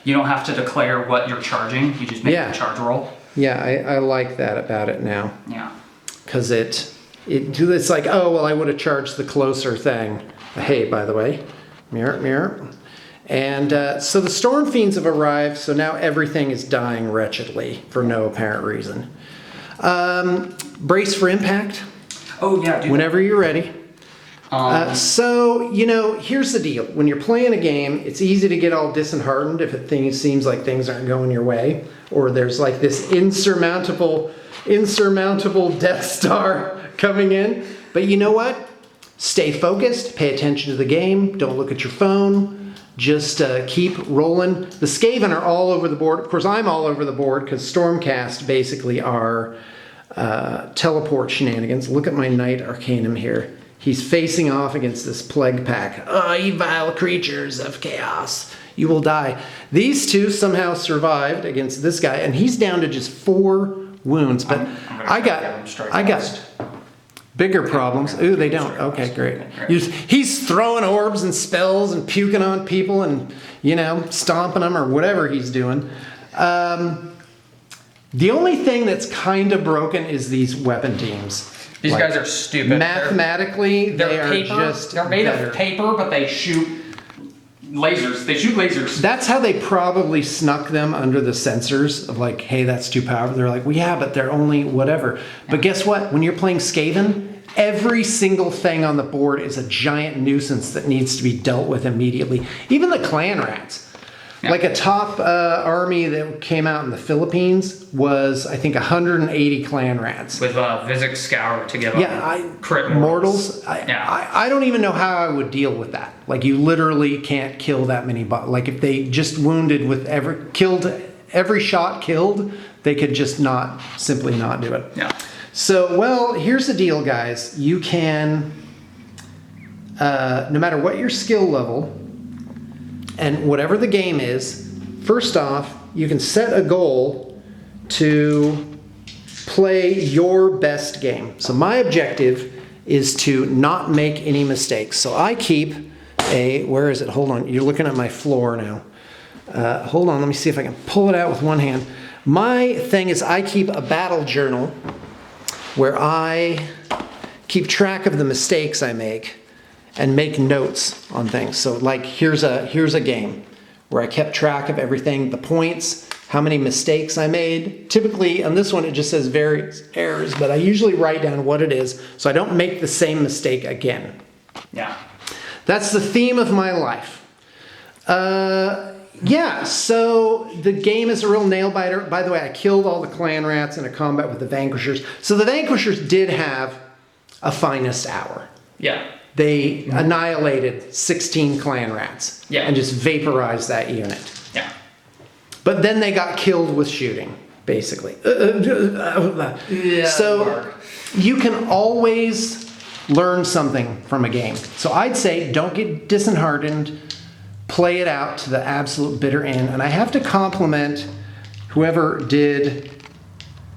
You don't have to declare what you're charging. You just make the charge roll. Yeah, I like that about it now. Yeah. Because it's like, oh, well, I would have charged the closer thing. Hey, by the way, mirror. And so the Storm Fiends have arrived, so now everything is dying wretchedly for no apparent reason. Brace for impact. Oh, yeah. Do whenever you're ready. So, here's the deal. When you're playing a game, it's easy to get all disheartened if it seems like things aren't going your way, or there's like this insurmountable Death Star coming in. But you know what? Stay focused, pay attention to the game, don't look at your phone, just keep rolling. The Skaven are all over the board. Of course, I'm all over the board because Stormcast basically are teleport shenanigans. Look at my Knight Arcanum here. He's facing off against this plague pack. Oh, ye vile creatures of chaos, you will die. These two somehow survived against this guy, and he's down to just 4 wounds. But I got bigger problems. Ooh, they don't. Okay, great. He's throwing orbs and spells and puking on people and, stomping them or whatever he's doing. The only thing that's kind of broken is these weapon teams. These guys are stupid. Mathematically, they're made of paper, but they shoot lasers. They shoot lasers. That's how they probably snuck them under the sensors of like, hey, that's too powerful. They're like, well, yeah, but they're only whatever. But guess what? When you're playing Skaven, every single thing on the board is a giant nuisance that needs to be dealt with immediately. Even the clan rats. Yeah. Like a top army that came out in the Philippines was, I think, 180 clan rats. With Vizix Scour to give up crit mortals. I don't even know how I would deal with that. Like, you literally can't kill that many. Like, if they just wounded with every shot killed, they could just simply not do it. Yeah. So, well, here's the deal, guys. You can, no matter what your skill level, and whatever the game is, first off, you can set a goal to play your best game. So my objective is to not make any mistakes. So I keep where is it? Hold on, you're looking at my floor now. Hold on, let me see if I can pull it out with one hand. My thing is I keep a battle journal where I keep track of the mistakes I make and make notes on things. So like here's a game where I kept track of everything, the points, how many mistakes I made. Typically on this one it just says various errors, but I usually write down what it is so I don't make the same mistake again. Yeah. That's the theme of my life. Yeah, so the game is a real nail biter. By the way, I killed all the clan rats in a combat with the Vanquishers. So the Vanquishers did have a finest hour. Yeah. They annihilated 16 clan rats and just vaporized that unit. Yeah. But then they got killed with shooting, basically. So you can always learn something from a game. So I'd say don't get disheartened. Play it out to the absolute bitter end. And I have to compliment whoever did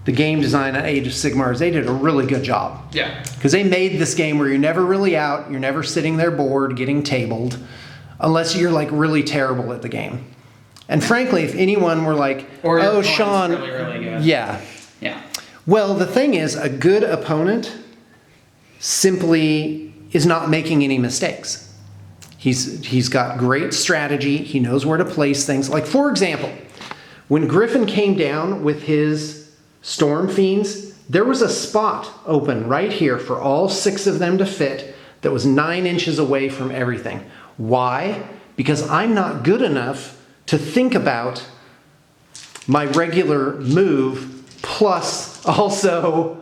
the game design on Age of Sigmars. They did a really good job. Yeah. Because they made this game where you're never really out, you're never sitting there bored, getting tabled, unless you're like really terrible at the game. And frankly, if anyone were like, oh, Sean, really, really good. Yeah. Yeah. Well, the thing is, a good opponent simply is not making any mistakes. He's got great strategy. He knows where to place things. Like, for example, when Griffin came down with his Storm Fiends, there was a spot open right here for all 6 of them to fit that was 9 inches away from everything. Why? Because I'm not good enough to think about my regular move plus also,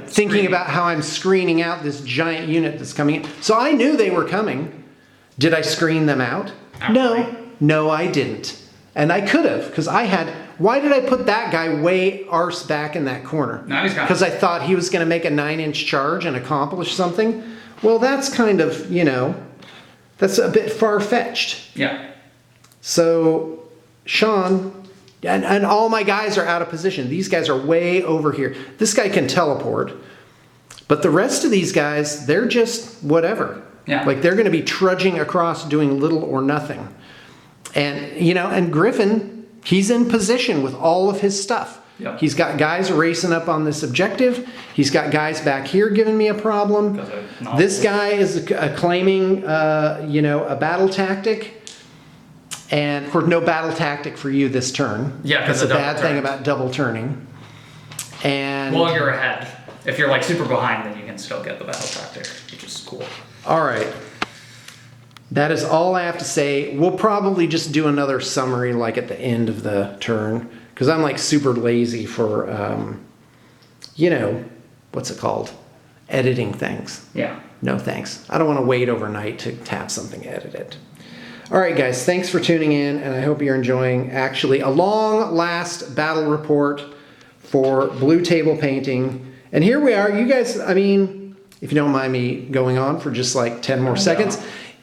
thinking about how I'm screening out this giant unit that's coming in. So I knew they were coming. Did I screen them out? No, I didn't. And I could have, because why did I put that guy way arse back in that corner? Because I thought he was going to make a 9-inch charge and accomplish something. Well, that's kind of, that's a bit far-fetched. Yeah. So, Sean, and all my guys are out of position. These guys are way over here. This guy can teleport. But the rest of these guys, they're just whatever. Yeah. Like, they're going to be trudging across doing little or nothing. And, and Griffin, he's in position with all of his stuff. Yep. He's got guys racing up on this objective. He's got guys back here giving me a problem. This guy is claiming, a battle tactic. And of course, no battle tactic for you this turn. Yeah, that's a bad thing about double turning. And well, you're ahead. If you're like super behind, then you can still get the battle tactic, which is cool. All right. That is all I have to say. We'll probably just do another summary like at the end of the turn because I'm like super lazy for, what's it called? Editing things. Yeah. No thanks. I don't want to wait overnight to tap something, edit it. All right, guys, thanks for tuning in, and I hope you're enjoying actually a long last battle report for Blue Table Painting. And here we are. You guys, if you don't mind me going on for just like 10 more seconds,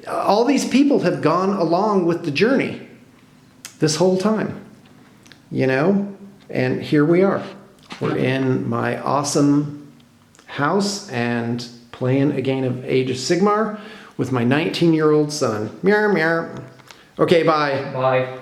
all these people have gone along with the journey this whole time, and here we are. We're in my awesome house and playing a game of Age of Sigmar with my 19-year-old son. Meow, meow. Okay, bye. Bye.